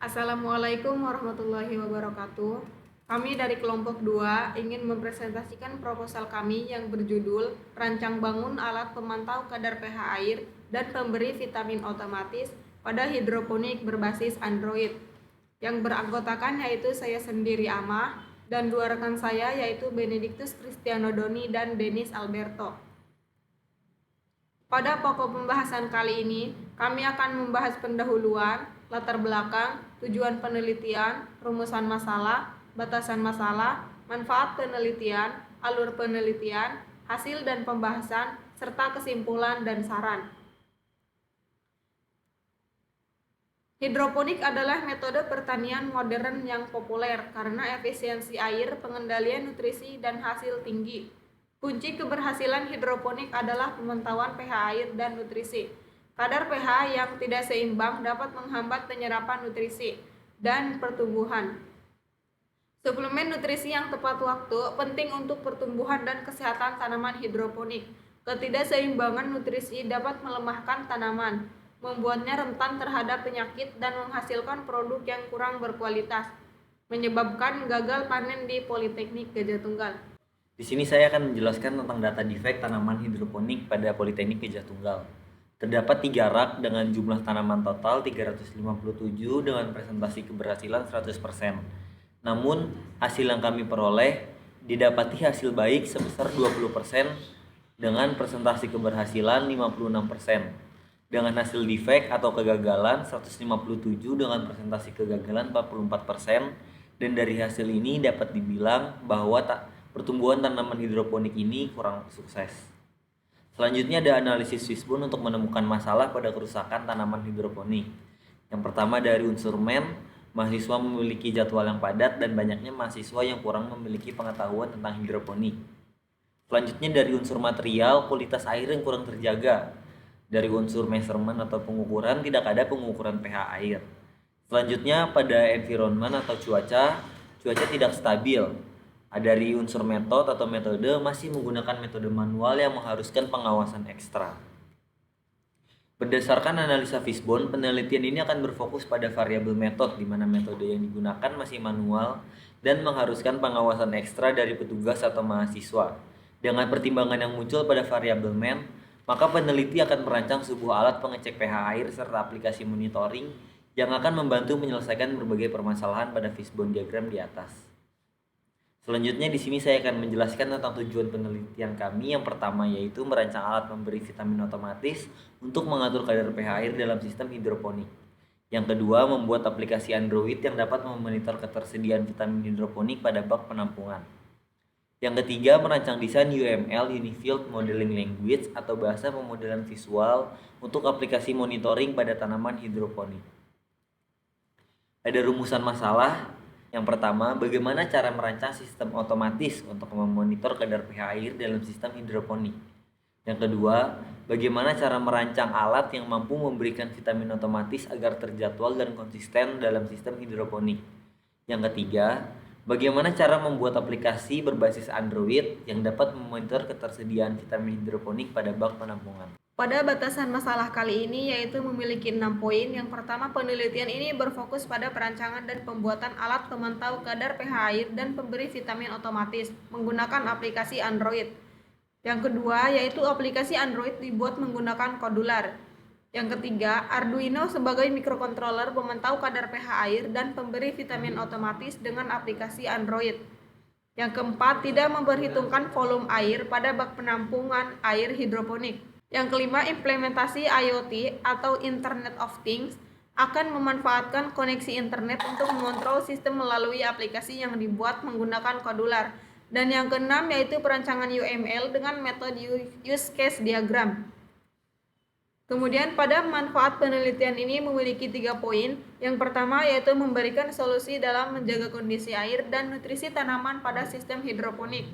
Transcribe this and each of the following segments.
Assalamualaikum warahmatullahi wabarakatuh. Kami dari kelompok 2 ingin mempresentasikan proposal kami yang berjudul Rancang Bangun Alat Pemantau Kadar pH Air dan Pemberi Vitamin Otomatis pada Hidroponik berbasis Android. Yang beranggotakan yaitu saya sendiri Amah dan dua rekan saya yaitu Benedictus Cristiano Doni dan Denis Alberto. Pada pokok pembahasan kali ini, kami akan membahas pendahuluan, latar belakang, tujuan penelitian, rumusan masalah, batasan masalah, manfaat penelitian, alur penelitian, hasil dan pembahasan, serta kesimpulan dan saran. Hidroponik adalah metode pertanian modern yang populer karena efisiensi air, pengendalian nutrisi, dan hasil tinggi. Kunci keberhasilan hidroponik adalah pemantauan pH air dan nutrisi. Kadar pH yang tidak seimbang dapat menghambat penyerapan nutrisi dan pertumbuhan. Suplemen nutrisi yang tepat waktu penting untuk pertumbuhan dan kesehatan tanaman hidroponik. Ketidakseimbangan nutrisi dapat melemahkan tanaman, membuatnya rentan terhadap penyakit dan menghasilkan produk yang kurang berkualitas, menyebabkan gagal panen di Politeknik Gajah Tunggal. Di sini saya akan menjelaskan tentang data defect tanaman hidroponik pada Politeknik Gajah Tunggal. Terdapat 3 rak dengan jumlah tanaman total 357 dengan presentasi keberhasilan 100%. Namun, hasil yang kami peroleh didapati hasil baik sebesar 20% dengan presentasi keberhasilan 56%. Dengan hasil defect atau kegagalan 157 dengan presentasi kegagalan 44%. Dan dari hasil ini dapat dibilang bahwa pertumbuhan tanaman hidroponik ini kurang sukses. Selanjutnya ada analisis Fishbone untuk menemukan masalah pada kerusakan tanaman hidroponik. Yang pertama dari unsur men, mahasiswa memiliki jadwal yang padat dan banyaknya mahasiswa yang kurang memiliki pengetahuan tentang hidroponik. Selanjutnya dari unsur material, kualitas air yang kurang terjaga. Dari unsur measurement atau pengukuran, tidak ada pengukuran pH air. Selanjutnya pada environment atau cuaca tidak stabil. Dari unsur metode masih menggunakan metode manual yang mengharuskan pengawasan ekstra. Berdasarkan analisa Fishbone, penelitian ini akan berfokus pada variabel metode di mana metode yang digunakan masih manual dan mengharuskan pengawasan ekstra dari petugas atau mahasiswa. Dengan pertimbangan yang muncul pada variabel men, maka peneliti akan merancang sebuah alat pengecek pH air serta aplikasi monitoring yang akan membantu menyelesaikan berbagai permasalahan pada Fishbone diagram di atas. Selanjutnya di sini saya akan menjelaskan tentang tujuan penelitian kami. Yang pertama yaitu merancang alat memberi vitamin otomatis untuk mengatur kadar pH air dalam sistem hidroponik. Yang kedua, membuat aplikasi Android yang dapat memonitor ketersediaan vitamin hidroponik pada bak penampungan. Yang ketiga, merancang desain UML Unifield Modeling Language atau bahasa pemodelan visual untuk aplikasi monitoring pada tanaman hidroponik. Ada rumusan masalah. Yang pertama, bagaimana cara merancang sistem otomatis untuk memonitor kadar pH air dalam sistem hidroponik. Yang kedua, bagaimana cara merancang alat yang mampu memberikan vitamin otomatis agar terjadwal dan konsisten dalam sistem hidroponik. Yang ketiga, bagaimana cara membuat aplikasi berbasis Android yang dapat memonitor ketersediaan vitamin hidroponik pada bak penampungan. Pada batasan masalah kali ini yaitu memiliki 6 poin. Yang pertama, penelitian ini berfokus pada perancangan dan pembuatan alat pemantau kadar pH air dan pemberi vitamin otomatis menggunakan aplikasi Android. Yang kedua, yaitu aplikasi Android dibuat menggunakan kodular. Yang ketiga, Arduino sebagai mikrokontroler pemantau kadar pH air dan pemberi vitamin otomatis dengan aplikasi Android. Yang keempat, tidak memperhitungkan volume air pada bak penampungan air hidroponik. Yang kelima, implementasi IoT atau Internet of Things akan memanfaatkan koneksi internet untuk mengontrol sistem melalui aplikasi yang dibuat menggunakan kodular. Dan yang keenam yaitu perancangan UML dengan metode use case diagram. Kemudian pada manfaat penelitian ini memiliki 3 poin. Yang pertama yaitu memberikan solusi dalam menjaga kondisi air dan nutrisi tanaman pada sistem hidroponik.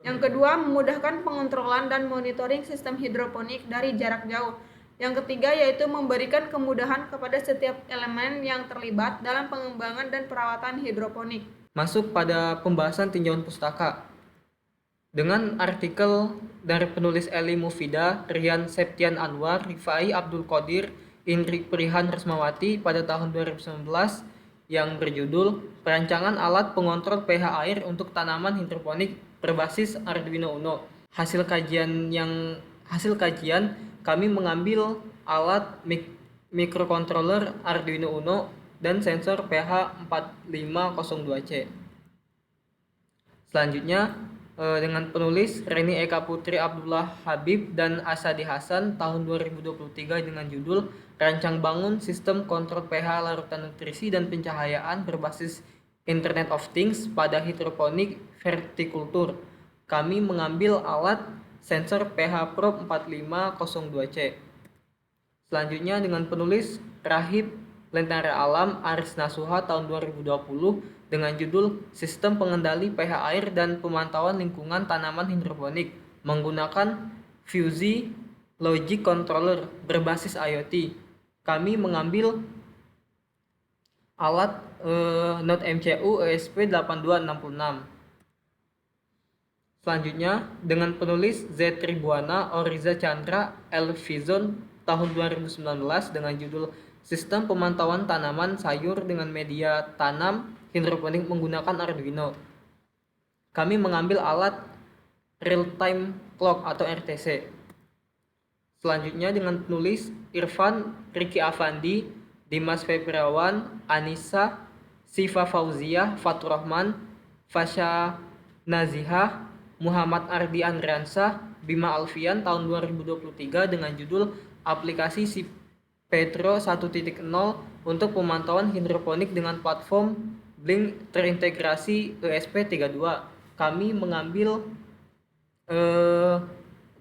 Yang kedua, memudahkan pengontrolan dan monitoring sistem hidroponik dari jarak jauh. Yang ketiga yaitu memberikan kemudahan kepada setiap elemen yang terlibat dalam pengembangan dan perawatan hidroponik. Masuk pada pembahasan tinjauan pustaka. Dengan artikel dari penulis Eli Mufida, Rian Septian Anwar, Rifai Abdul Qadir, Indri Prihan Resmawati pada tahun 2019 yang berjudul Perancangan Alat Pengontrol pH Air untuk Tanaman Hidroponik berbasis Arduino Uno. Hasil kajian kami mengambil alat microcontroller Arduino Uno dan sensor pH 4502C. Selanjutnya dengan penulis Reni Eka Putri Abdullah Habib dan Asadi Hasan tahun 2023 dengan judul Rancang Bangun Sistem Kontrol pH Larutan Nutrisi dan Pencahayaan Berbasis Internet of Things pada Hidroponik Vertikultur. Kami mengambil alat sensor pH probe 4502C. Selanjutnya dengan penulis Rahib Lentera Alam Aris Nasuha tahun 2020 dengan judul Sistem Pengendali pH Air dan Pemantauan Lingkungan Tanaman Hidroponik menggunakan Fuzzy Logic Controller berbasis IoT. Kami mengambil alat Node MCU ESP8266. Selanjutnya dengan penulis Z Tribuana Oriza Chandra Elvizon tahun 2019 dengan judul Sistem Pemantauan Tanaman Sayur dengan Media Tanam Hidroponik menggunakan Arduino. Kami mengambil alat Real Time Clock atau RTC. Selanjutnya dengan penulis Irfan Riki Afandi, Dimas Febriawan, Anissa, Siva Fauziah, Fatur Rahman, Fasya Nazihah, Muhammad Ardi Andriansah, Bima Alfian tahun 2023 dengan judul Aplikasi Si Petro 1.0 untuk pemantauan hidroponik dengan platform Blink terintegrasi ESP32. Kami mengambil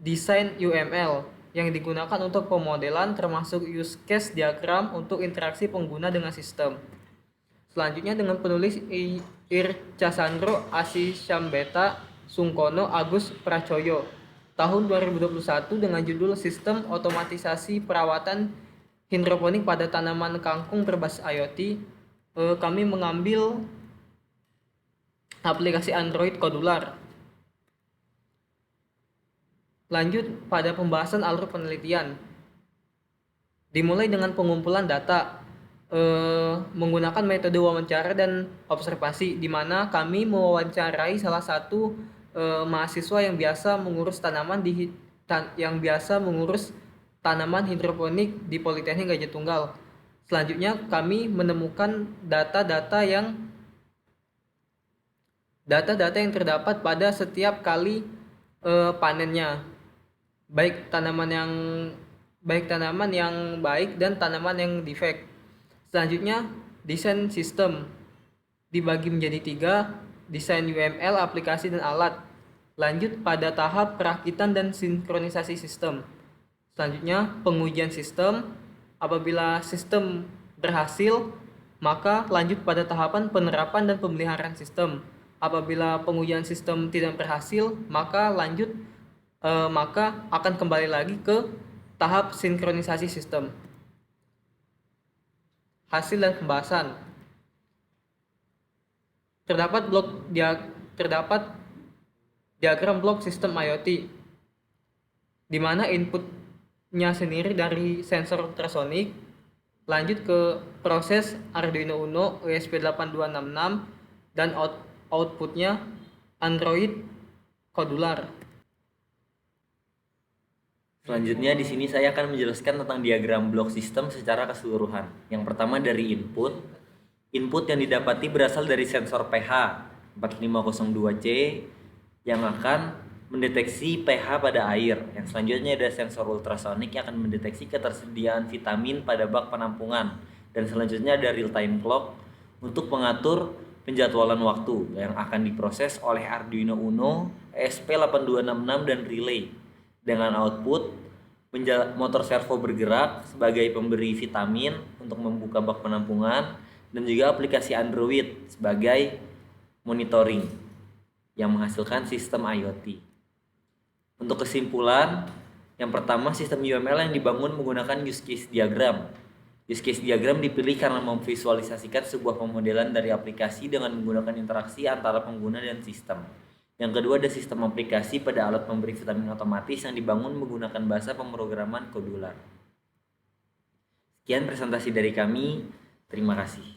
desain UML yang digunakan untuk pemodelan termasuk use case diagram untuk interaksi pengguna dengan sistem. Selanjutnya dengan penulis Irca Sandro Asi Syambeta Sungkono Agus Pracoyo tahun 2021 dengan judul Sistem Otomatisasi Perawatan Hidroponik pada Tanaman Kangkung Berbasis IoT. Kami mengambil aplikasi Android Kodular. Lanjut pada pembahasan alur penelitian. Dimulai dengan pengumpulan data menggunakan metode wawancara dan observasi, di mana kami mewawancarai salah satu mahasiswa yang biasa mengurus tanaman hidroponik di Politeknik Gajah Tunggal. Selanjutnya kami menemukan data-data yang terdapat pada setiap kali panennya, baik tanaman yang baik dan tanaman yang defect. Selanjutnya desain sistem dibagi menjadi 3, desain UML, aplikasi dan alat. Lanjut pada tahap perakitan dan sinkronisasi sistem. Selanjutnya pengujian sistem. Apabila sistem berhasil, maka lanjut pada tahapan penerapan dan pemeliharaan sistem. Apabila pengujian sistem tidak berhasil, maka akan kembali lagi ke tahap sinkronisasi sistem. Hasil dan pembahasan. Terdapat diagram blok sistem IoT, di mana inputnya sendiri dari sensor ultrasonik, lanjut ke proses Arduino Uno ESP8266 dan outputnya Android Kodular. Selanjutnya di sini saya akan menjelaskan tentang diagram blok sistem secara keseluruhan. Yang pertama dari input. Input yang didapati berasal dari sensor pH 4502C yang akan mendeteksi pH pada air. Yang selanjutnya ada sensor ultrasonik yang akan mendeteksi ketersediaan vitamin pada bak penampungan. Dan selanjutnya ada real time clock untuk mengatur penjadwalan waktu yang akan diproses oleh Arduino Uno, ESP8266 dan relay. Dengan output motor servo bergerak sebagai pemberi vitamin untuk membuka bak penampungan, dan juga aplikasi Android sebagai monitoring yang menghasilkan sistem IoT. Untuk kesimpulan, yang pertama sistem UML yang dibangun menggunakan use case diagram. Use case diagram dipilih karena memvisualisasikan sebuah pemodelan dari aplikasi dengan menggunakan interaksi antara pengguna dan sistem. Yang kedua ada sistem aplikasi pada alat pemberi vitamin otomatis yang dibangun menggunakan bahasa pemrograman kodular. Sekian presentasi dari kami. Terima kasih.